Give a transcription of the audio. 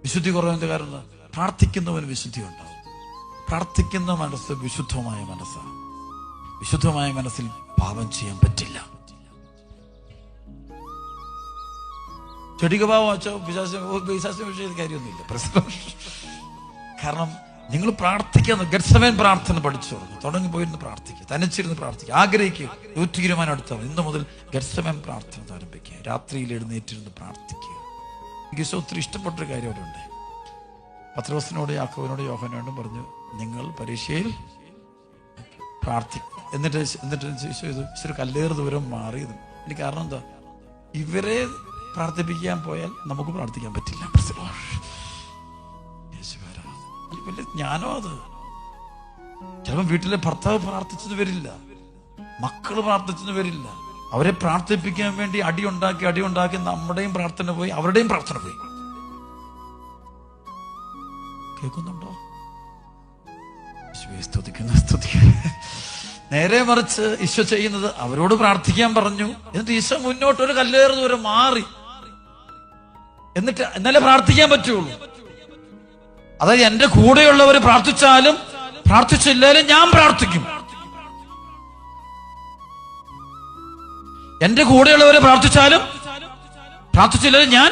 വിശുദ്ധി കുറവിന്റെ കാരണം പ്രാർത്ഥിക്കുന്നവന് വിശുദ്ധി ഉണ്ടാവും. പ്രാർത്ഥിക്കുന്ന മനസ്സ് വിശുദ്ധമായ മനസ്സാണ്. വിശുദ്ധമായ മനസ്സിൽ പാപം ചെയ്യാൻ പറ്റില്ല. ചെടിക പാവം വെച്ചോ വിശ്വാസം വിഷയത്തിൽ കാര്യമൊന്നുമില്ല. കാരണം നിങ്ങൾ പ്രാർത്ഥിക്കുന്ന ഗെത്സമേൻ പ്രാർത്ഥന പഠിച്ചു തുടങ്ങിപ്പോയിരുന്ന് പ്രാർത്ഥിക്കുക, തനിച്ചിരുന്ന് പ്രാർത്ഥിക്കുക, ആഗ്രഹിക്കുക. ഒരു തീരുമാനം എടുത്താൽ ഇന്ന് മുതൽ ഗെത്സമേൻ പ്രാർത്ഥന ആരംഭിക്കുക. രാത്രിയിൽ എഴുന്നേറ്റിരുന്ന് പ്രാർത്ഥിക്കുക. എനിക്ക് ഒത്തിരി ഇഷ്ടപ്പെട്ടൊരു കാര്യം അവിടെ ഉണ്ട്. പത്രോസിനോട് യാക്കോബിനോട് യോഹന്നാനോടും പറഞ്ഞു, നിങ്ങൾ പരീക്ഷയിൽ പ്രാർത്ഥിക്കും. എന്നിട്ട് കല്ലേറ് ദൂരം മാറിയത്. എനിക്ക് കാരണം എന്താ, ഇവരെ പ്രാർത്ഥിപ്പിക്കാൻ പോയാൽ നമുക്ക് പ്രാർത്ഥിക്കാൻ പറ്റില്ല. വലിയ ജ്ഞാനോ അത്. ചിലപ്പോൾ വീട്ടിലെ ഭർത്താവ് പ്രാർത്ഥിച്ചെന്ന് വരില്ല, മക്കള് പ്രാർത്ഥിച്ചെന്ന് വരില്ല. അവരെ പ്രാർത്ഥിപ്പിക്കാൻ വേണ്ടി അടിയുണ്ടാക്കി നമ്മുടെയും പ്രാർത്ഥന പോയി, അവരുടെയും പ്രാർത്ഥന പോയി. കേൾക്കുന്നുണ്ടോ? സ്തുതിക്കുന്നു. നേരെ മറിച്ച് ഈശോ ചെയ്യുന്നത്, അവരോട് പ്രാർത്ഥിക്കാൻ പറഞ്ഞു. എന്നിട്ട് ഈശോ മുന്നോട്ട് ഒരു കല്ലേറ് ദൂരം മാറി. എന്നിട്ട് എന്നാലേ പ്രാർത്ഥിക്കാൻ പറ്റുള്ളൂ. അതായത് എന്റെ കൂടെയുള്ളവർ പ്രാർത്ഥിച്ചാലും പ്രാർത്ഥിച്ചില്ലാലും ഞാൻ പ്രാർത്ഥിക്കും. എന്റെ കൂടെയുള്ളവരെ പ്രാർത്ഥിച്ചാലും പ്രാർത്ഥിച്ചില്ലാലും ഞാൻ